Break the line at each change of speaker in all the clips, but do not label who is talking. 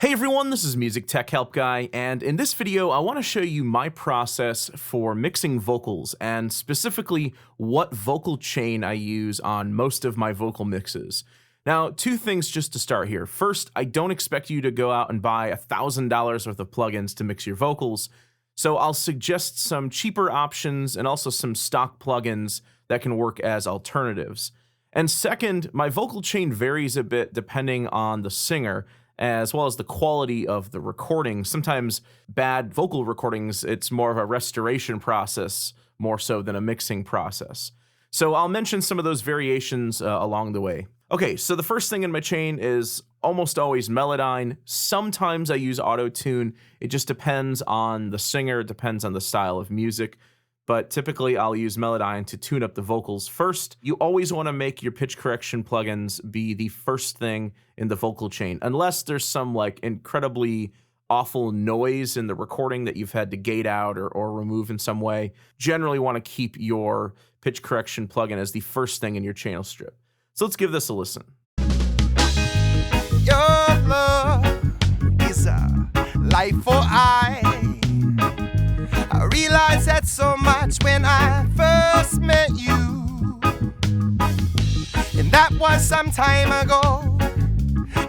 Hey everyone, this is MusicTechHelpGuy, and in this video I want to show you my process for mixing vocals, and specifically what vocal chain I use on most of my vocal mixes. Now, two things just to start here. First, I don't expect you to go out and buy $1,000 worth of plugins to mix your vocals, so I'll suggest some cheaper options and also some stock plugins that can work as alternatives. And second, my vocal chain varies a bit depending on the singer, as well as the quality of the recording. Sometimes bad vocal recordings, it's more of a restoration process more so than a mixing process. So I'll mention some of those variations along the way. Okay, so the first thing in my chain is almost always Melodyne. Sometimes I use auto-tune. It just depends on the singer, it depends on the style of music. But typically I'll use Melodyne to tune up the vocals first. You always want to make your pitch correction plugins be the first thing in the vocal chain, unless there's some like incredibly awful noise in the recording that you've had to gate out or remove in some way. Generally want to keep your pitch correction plugin as the first thing in your channel strip. So let's give this a listen.
Your love is a life for I realized that so much when I first met you, and that was some time ago,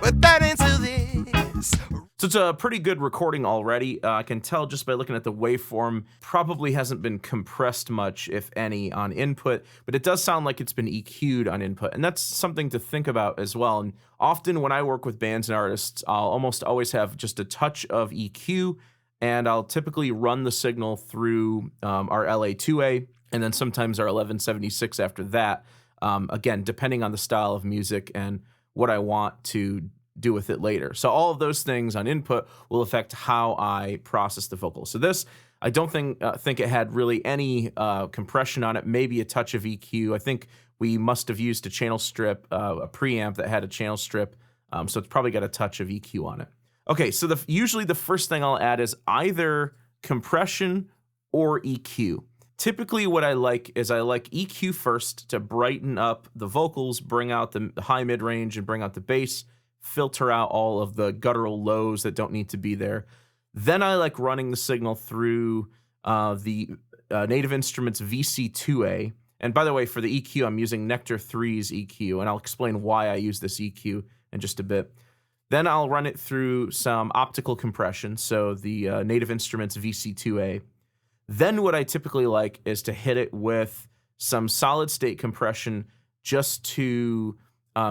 but that into this.
So it's a pretty good recording already. I can tell just by looking at the waveform, probably hasn't been compressed much, if any, on input, but it does sound like it's been EQ'd on input, and that's something to think about as well. And often when I work with bands and artists, I'll almost always have just a touch of EQ, and I'll typically run the signal through our LA2A, and then sometimes our 1176 after that, again, depending on the style of music and what I want to do with it later. So all of those things on input will affect how I process the vocal. So this, I don't think it had really any compression on it, maybe a touch of EQ. I think we must have used a channel strip, a preamp that had a channel strip, so it's probably got a touch of EQ on it. Okay, so usually the first thing I'll add is either compression or EQ. Typically what I like is I like EQ first to brighten up the vocals, bring out the high mid-range and bring out the bass, filter out all of the guttural lows that don't need to be there. Then I like running the signal through the Native Instruments VC2A. And by the way, for the EQ, I'm using Nectar 3's EQ, and I'll explain why I use this EQ in just a bit. Then I'll run it through some optical compression, so the Native Instruments VC2A. Then what I typically like is to hit it with some solid state compression just to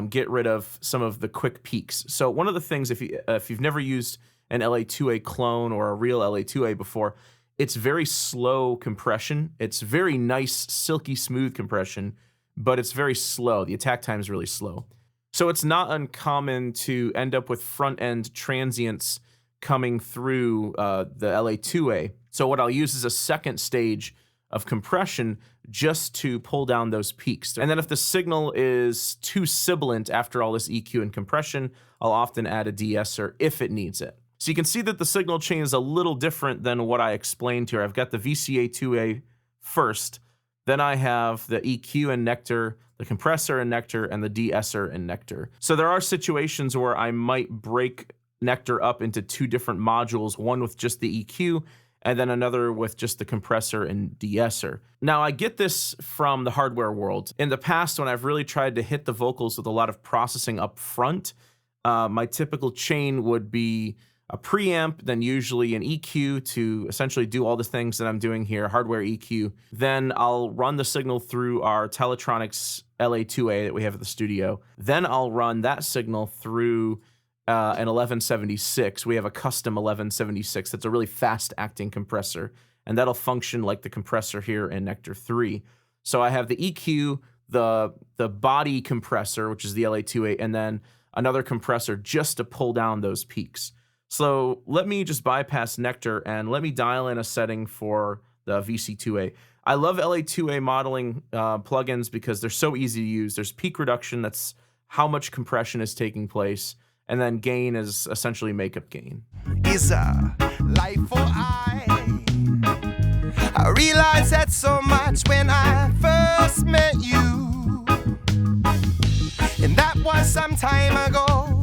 get rid of some of the quick peaks. So one of the things, if you've never used an LA2A clone or a real LA2A before, it's very slow compression. It's very nice, silky smooth compression, but it's very slow. The attack time is really slow. So it's not uncommon to end up with front-end transients coming through the LA2A. So what I'll use is a second stage of compression just to pull down those peaks. And then if the signal is too sibilant after all this EQ and compression, I'll often add a de-esser if it needs it. So you can see that the signal chain is a little different than what I explained here. I've got the VCA2A first, then I have the EQ and Nectar, the compressor and Nectar, and the de-esser and Nectar. So there are situations where I might break Nectar up into two different modules, one with just the EQ, and then another with just the compressor and de-esser. Now, I get this from the hardware world. In the past, when I've really tried to hit the vocals with a lot of processing up front, my typical chain would be a preamp, then usually an EQ to essentially do all the things that I'm doing here, hardware EQ. Then I'll run the signal through our Teletronics LA2A that we have at the studio. Then I'll run that signal through an 1176. We have a custom 1176 that's a really fast-acting compressor, and that'll function like the compressor here in Nectar 3. So I have the EQ, the body compressor, which is the LA2A, and then another compressor just to pull down those peaks. So let me just bypass Nectar and let me dial in a setting for the VC2A. I love LA2A modeling plugins because they're so easy to use. There's peak reduction, that's how much compression is taking place, and then gain is essentially makeup gain.
Is a life for I realized that so much when I first met you, and that was some time ago,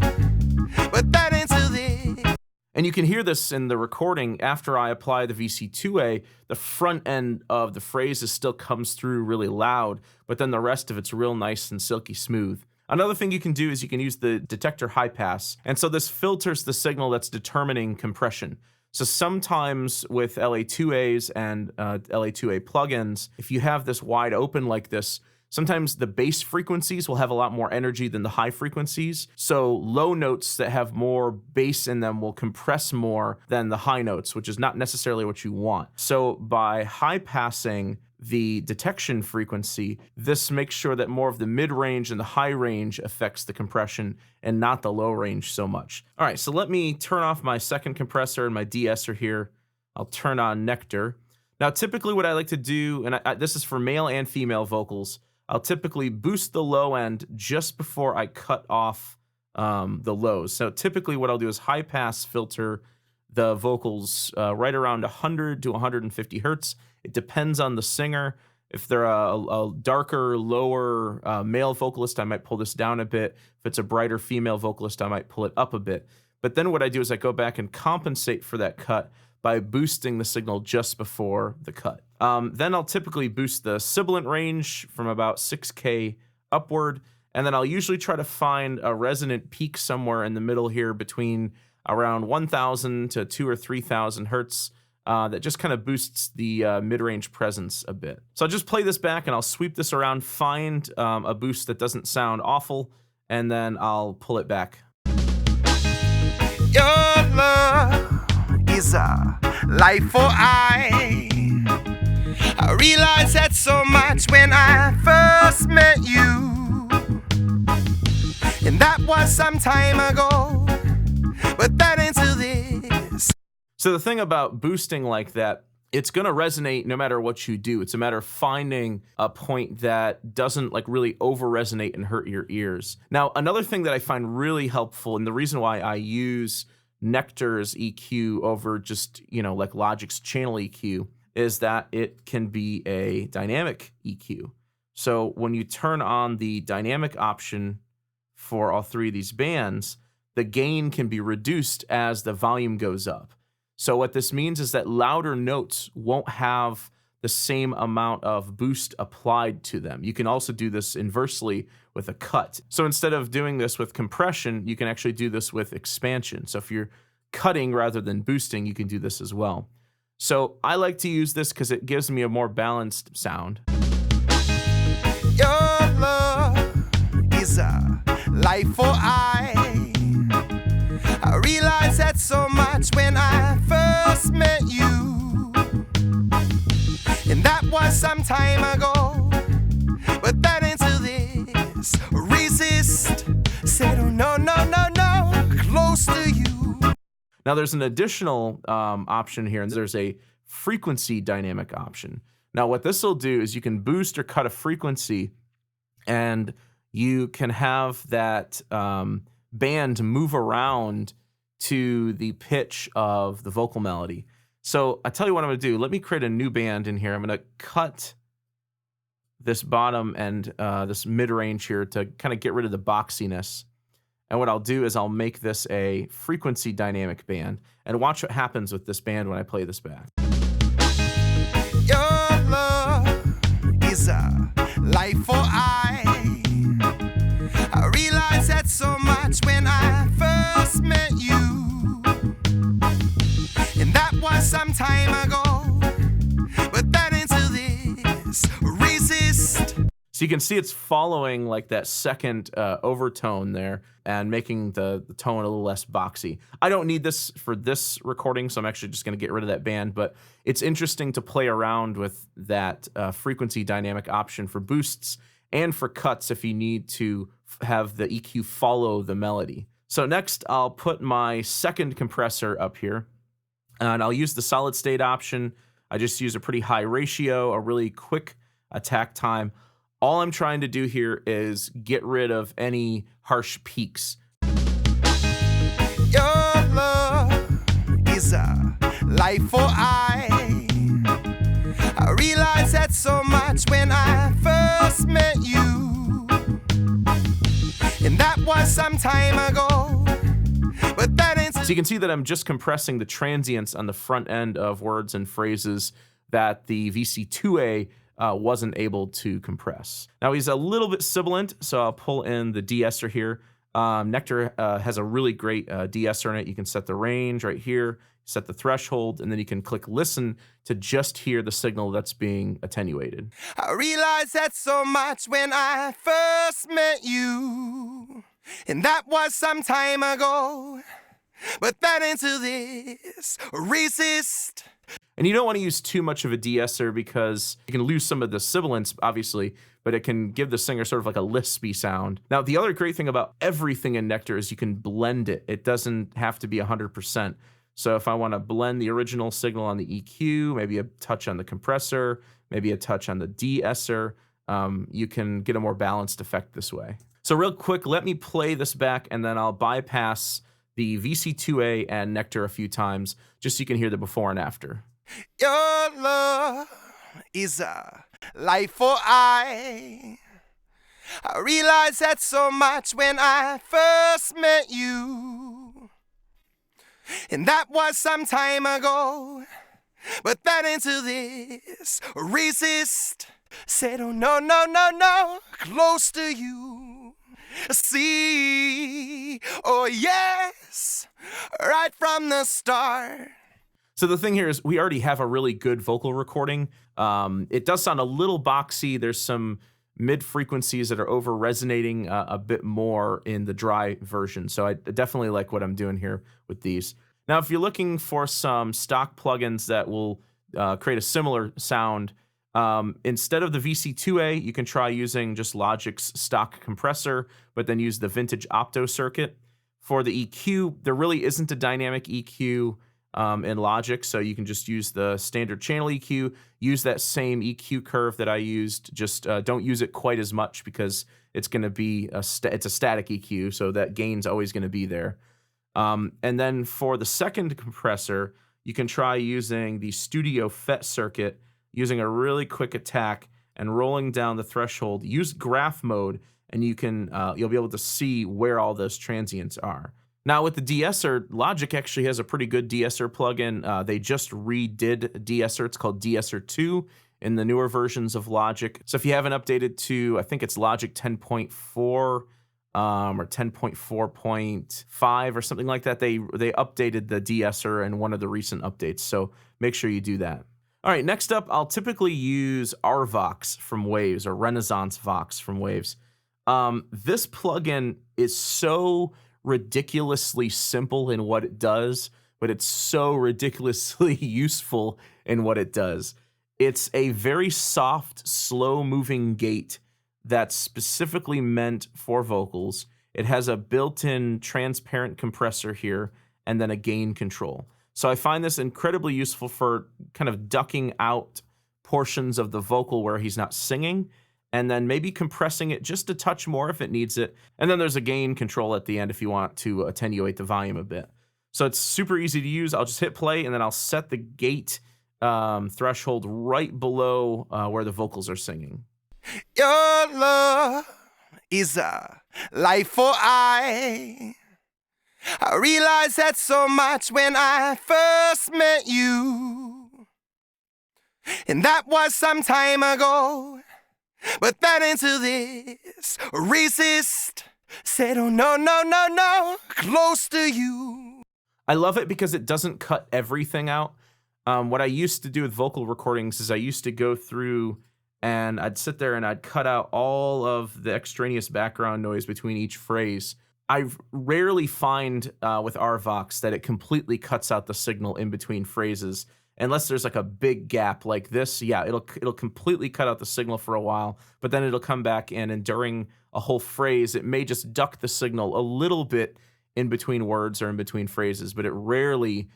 but that into this.
And you can hear this in the recording after I apply the VC2A, the front end of the phrases still comes through really loud, but then the rest of it's real nice and silky smooth. Another thing you can do is you can use the detector high pass. And so this filters the signal that's determining compression. So sometimes with LA2As and LA2A plugins, if you have this wide open like this, sometimes the bass frequencies will have a lot more energy than the high frequencies. So low notes that have more bass in them will compress more than the high notes, which is not necessarily what you want. So by high passing the detection frequency, this makes sure that more of the mid-range and the high range affects the compression and not the low range so much. All right, so let me turn off my second compressor and my de-esser here. I'll turn on Nectar. Now, typically what I like to do, and this is for male and female vocals, I'll typically boost the low end just before I cut off the lows. So typically what I'll do is high pass filter the vocals right around 100 to 150 hertz. It depends on the singer. If they're a darker, lower male vocalist, I might pull this down a bit. If it's a brighter female vocalist, I might pull it up a bit. But then what I do is I go back and compensate for that cut by boosting the signal just before the cut. Then I'll typically boost the sibilant range from about 6K upward, and then I'll usually try to find a resonant peak somewhere in the middle here between around 1,000 to 2,000 or 3,000 hertz. That just kind of boosts the mid-range presence a bit. So I'll just play this back and I'll sweep this around, find a boost that doesn't sound awful, and then I'll pull it back.
Your love is a life for I realized that so much when I first met you, and that was some time ago, but that into this.
So the thing about boosting like that, it's going to resonate no matter what you do. It's a matter of finding a point that doesn't like really over resonate and hurt your ears. Now, another thing that I find really helpful, and the reason why I use Nectar's EQ over just, like Logic's channel EQ, is that it can be a dynamic EQ. So when you turn on the dynamic option for all three of these bands, the gain can be reduced as the volume goes up. So what this means is that louder notes won't have the same amount of boost applied to them. You can also do this inversely with a cut. So instead of doing this with compression, you can actually do this with expansion. So if you're cutting rather than boosting, you can do this as well. So I like to use this because it gives me a more balanced sound.
Your love is a life for I realized that so much when I first met you, and that was some time ago, but that into this. Resist, said oh no, no, no, no, close to you.
Now there's an additional option here, and there's a frequency dynamic option. Now what this will do is you can boost or cut a frequency, and you can have that band move around to the pitch of the vocal melody. So I tell you what I'm going to do. Let me create a new band in here. I'm going to cut this bottom and this mid-range here to kind of get rid of the boxiness. And what I'll do is I'll make this a frequency dynamic band, and watch what happens with this band when I play this back.
Your love is a life for I realized that so much when I first met you, and that was some time ago, but that into this. Resist.
So you can see it's following like that second overtone there and making the tone a little less boxy. I don't need this for this recording, so I'm actually just going to get rid of that band, but it's interesting to play around with that frequency dynamic option for boosts and for cuts if you need to have the EQ follow the melody. So next, I'll put my second compressor up here, and I'll use the solid state option. I just use a pretty high ratio, a really quick attack time. All I'm trying to do here is get rid of any harsh peaks.
Your love is a life for I realized that so much when I first met you, and that was some time ago, but that into
So you can see that I'm just compressing the transients on the front end of words and phrases that the VC2A wasn't able to compress. Now he's a little bit sibilant, so I'll pull in the de-esser here. Nectar has a really great de-esser in it. You can set the range right here, set the threshold, and then you can click listen to just hear the signal that's being attenuated.
I realized that so much when I first met you, and that was some time ago. But then into this resist.
And you don't want to use too much of a de-esser because you can lose some of the sibilance, obviously, but it can give the singer sort of like a lispy sound. Now, the other great thing about everything in Nectar is you can blend it. It doesn't have to be 100%. So if I want to blend the original signal on the EQ, maybe a touch on the compressor, maybe a touch on the de-esser, you can get a more balanced effect this way. So real quick, let me play this back and then I'll bypass the VC2A and Nectar a few times just so you can hear the before and after.
Your love is a life for I realized that so much when I first met you, and that was some time ago. But then into this resist. Said, oh no, no, no, no, close to you. See, oh yes, right from the start.
So the thing here is we already have a really good vocal recording. It does sound a little boxy. There's some mid frequencies that are over resonating a bit more in the dry version. So I definitely like what I'm doing here with these. Now, if you're looking for some stock plugins that will create a similar sound, instead of the VC2A, you can try using just Logic's stock compressor, but then use the vintage opto circuit. For the EQ, there really isn't a dynamic EQ in Logic, so you can just use the standard channel EQ, use that same EQ curve that I used, just don't use it quite as much because it's going to be it's a static EQ, so that gain's always going to be there. And then for the second compressor, you can try using the Studio FET circuit, using a really quick attack and rolling down the threshold. Use graph mode, and you can you'll be able to see where all those transients are. Now with the de-esser, Logic actually has a pretty good de-esser plugin. They just redid de-esser. It's called de-esser 2 in the newer versions of Logic. So if you haven't updated to, I think it's Logic 10.4 or 10.4.5 or something like that, they updated the de-esser in one of the recent updates. So make sure you do that. All right, next up, I'll typically use RVox from Waves or Renaissance Vox from Waves. This plugin is so ridiculously simple in what it does, but it's so ridiculously useful in what it does. It's a very soft, slow-moving gate that's specifically meant for vocals. It has a built-in transparent compressor here and then a gain control. So I find this incredibly useful for kind of ducking out portions of the vocal where he's not singing, and then maybe compressing it just a touch more if it needs it. And then there's a gain control at the end if you want to attenuate the volume a bit. So it's super easy to use. I'll just hit play, and then I'll set the gate threshold right below where the vocals are singing.
Your love is a life for I realized that so much when I first met you, and that was some time ago. But then into this resist. Said, oh no, no, no, no, close to you.
I love it because it doesn't cut everything out. What I used to do with vocal recordings is I used to go through and I'd sit there and I'd cut out all of the extraneous background noise between each phrase. I rarely find with RVox that it completely cuts out the signal in between phrases. Unless there's like a big gap like this, yeah, it'll completely cut out the signal for a while, but then it'll come back in, and during a whole phrase, it may just duck the signal a little bit in between words or in between phrases, but it rarely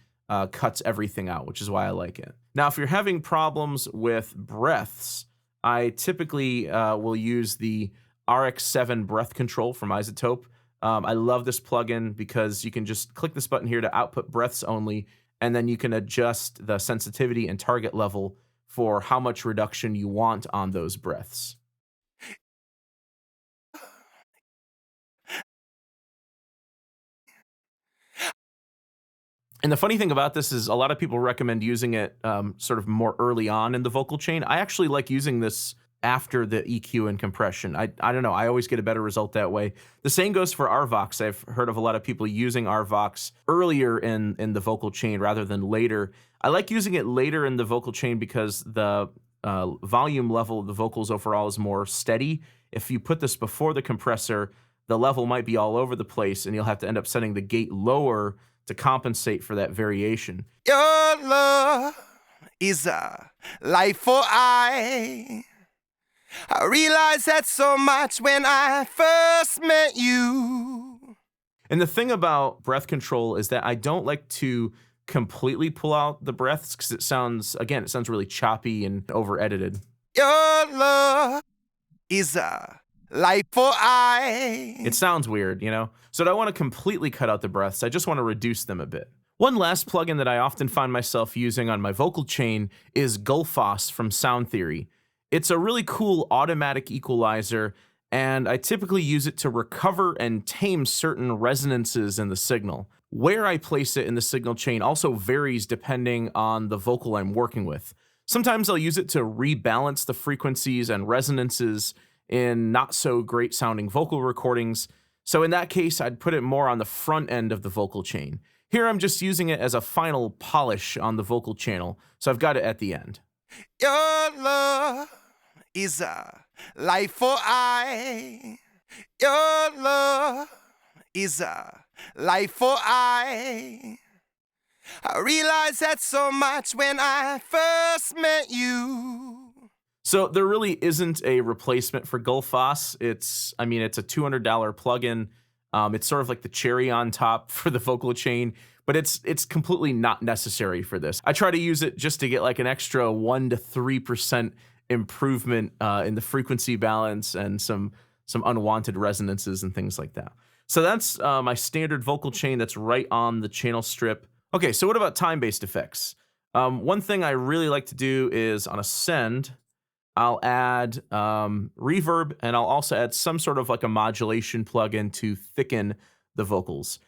cuts everything out, which is why I like it. Now, if you're having problems with breaths, I typically will use the RX7 breath control from Isotope. I love this plugin because you can just click this button here to output breaths only, and then you can adjust the sensitivity and target level for how much reduction you want on those breaths. And the funny thing about this is a lot of people recommend using it sort of more early on in the vocal chain. I actually like using this after the EQ and compression. I don't know. I always get a better result that way. The same goes for RVox. I've heard of a lot of people using RVox earlier in the vocal chain rather than later. I like using it later in the vocal chain because the volume level of the vocals overall is more steady. If you put this before the compressor, the level might be all over the place and you'll have to end up setting the gate lower to compensate for that variation.
Your love is a life for I realized that so much when I first met you.
And the thing about breath control is that I don't like to completely pull out the breaths because it sounds really choppy and over edited.
Your love is a life for I.
It sounds weird, you know? So I don't want to completely cut out the breaths. I just want to reduce them a bit. One last plugin that I often find myself using on my vocal chain is Gullfoss from Sound Theory. It's a really cool automatic equalizer, and I typically use it to recover and tame certain resonances in the signal. Where I place it in the signal chain also varies depending on the vocal I'm working with. Sometimes I'll use it to rebalance the frequencies and resonances in not so great sounding vocal recordings. So in that case, I'd put it more on the front end of the vocal chain. Here I'm just using it as a final polish on the vocal channel, so I've got it at the end.
Your love is a life for I. Your love is a life for I realized that so much when I first met you.
So there really isn't a replacement for Gullfoss. It's a $200 plugin. It's sort of like the cherry on top for the vocal chain, but it's completely not necessary for this. I try to use it just to get like an extra 1 to 3% improvement in the frequency balance and some unwanted resonances and things like that. So that's my standard vocal chain that's right on the channel strip. Okay, so what about time-based effects? One thing I really like to do is on a send, I'll add reverb, and I'll also add some sort of like a modulation plugin to thicken the vocals.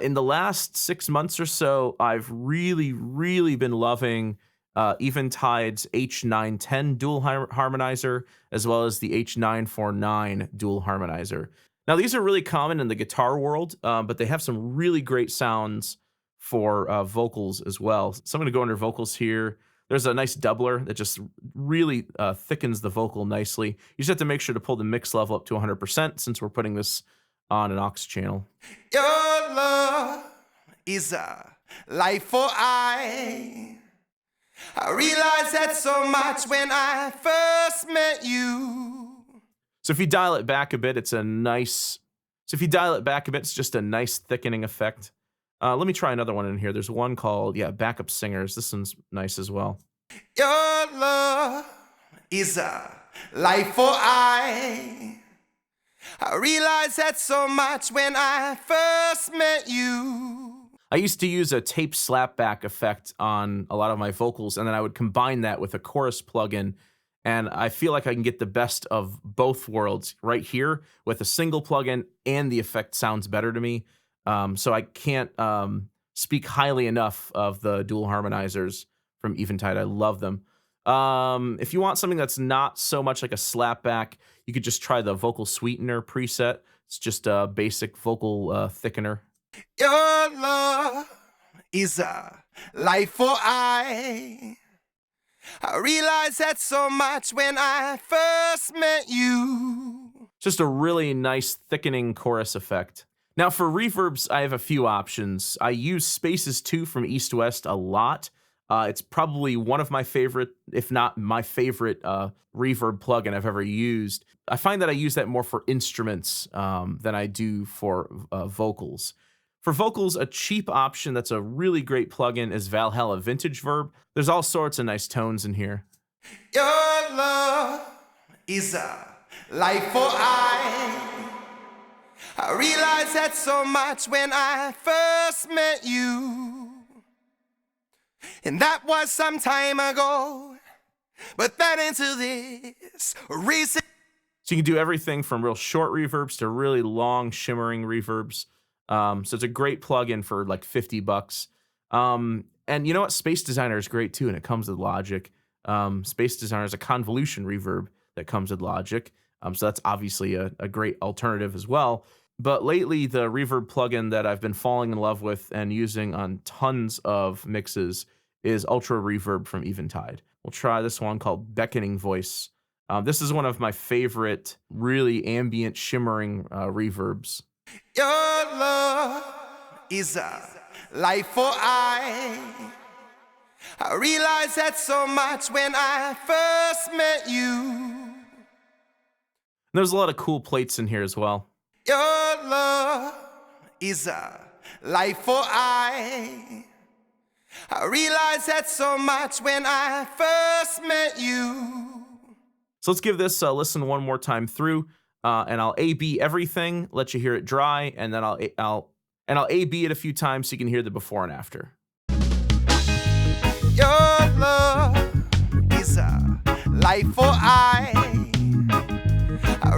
In the last 6 months or so, I've really been loving Eventide's H910 dual harmonizer, as well as the H949 dual harmonizer. Now, these are really common in the guitar world, but they have some really great sounds for vocals as well. So I'm going to go under vocals here. There's a nice doubler that just really thickens the vocal nicely. You just have to make sure to pull the mix level up to 100% since we're putting this on an aux channel.
Your love is a life for I realized that so much when I first met you.
So if you dial it back a bit, it's just a nice thickening effect. Let me try another one in here. There's one called, Backup Singers. This one's nice as well.
Your love is a life for I realized that so much when I first met you.
I used to use a tape slapback effect on a lot of my vocals, and then I would combine that with a chorus plugin, and I feel like I can get the best of both worlds right here with a single plugin, and the effect sounds better to me. So I can't speak highly enough of the dual harmonizers from Eventide. I love them. If you want something that's not so much like a slapback, you could just try the vocal sweetener preset. It's just a basic vocal thickener.
Your love is a life for I realized that so much when I first met you.
Just a really nice thickening chorus effect. Now for reverbs, I have a few options. I use Spaces 2 from East West a lot. It's probably one of my favorite, if not my favorite, reverb plugin I've ever used. I find that I use that more for instruments than I do for vocals. For vocals, a cheap option that's a really great plugin is Valhalla Vintage Verb. There's all sorts of nice tones in here.
Your love is a life for I realized that so much when I first met you. And that was some time ago, but that into this recent.
So you can do everything from real short reverbs to really long shimmering reverbs. So it's a great plugin for like $50. And you know what? Space Designer is great too, and it comes with Logic. Space Designer is a convolution reverb that comes with Logic. So that's obviously a great alternative as well. But lately, the reverb plugin that I've been falling in love with and using on tons of mixes is Ultra Reverb from Eventide. We'll try this one called Beckoning Voice. This is one of my favorite, really ambient, shimmering reverbs.
Your love is a life for I realized that so much when I first met you.
There's a lot of cool plates in here as well.
Your love is a life for I realized that so much when I first met you.
So let's give this a listen one more time through, and I'll A/B everything, let you hear it dry, and then I'll A/B it a few times so you can hear the before and after.
Your love is a life for I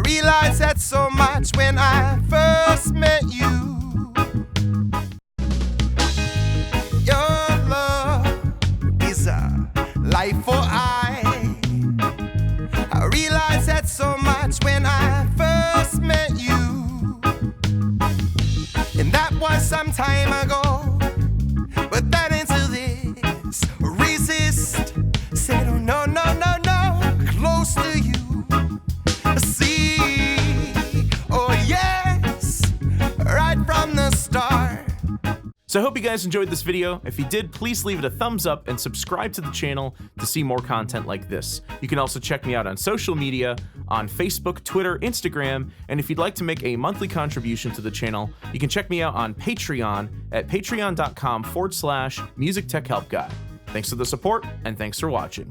realized that so much when I first met you. Your love is a life for I realized that so much when I first met you. And that was some time ago, but that into this resist. Said, oh no, no, no, no, close to you. See, oh yes, right from the start.
So I hope you guys enjoyed this video. If you did, please leave it a thumbs up and subscribe to the channel to see more content like this. You can also check me out on social media, on Facebook, Twitter, Instagram, and if you'd like to make a monthly contribution to the channel, you can check me out on Patreon at patreon.com/MusicTechHelpGuy. Thanks for the support, and thanks for watching.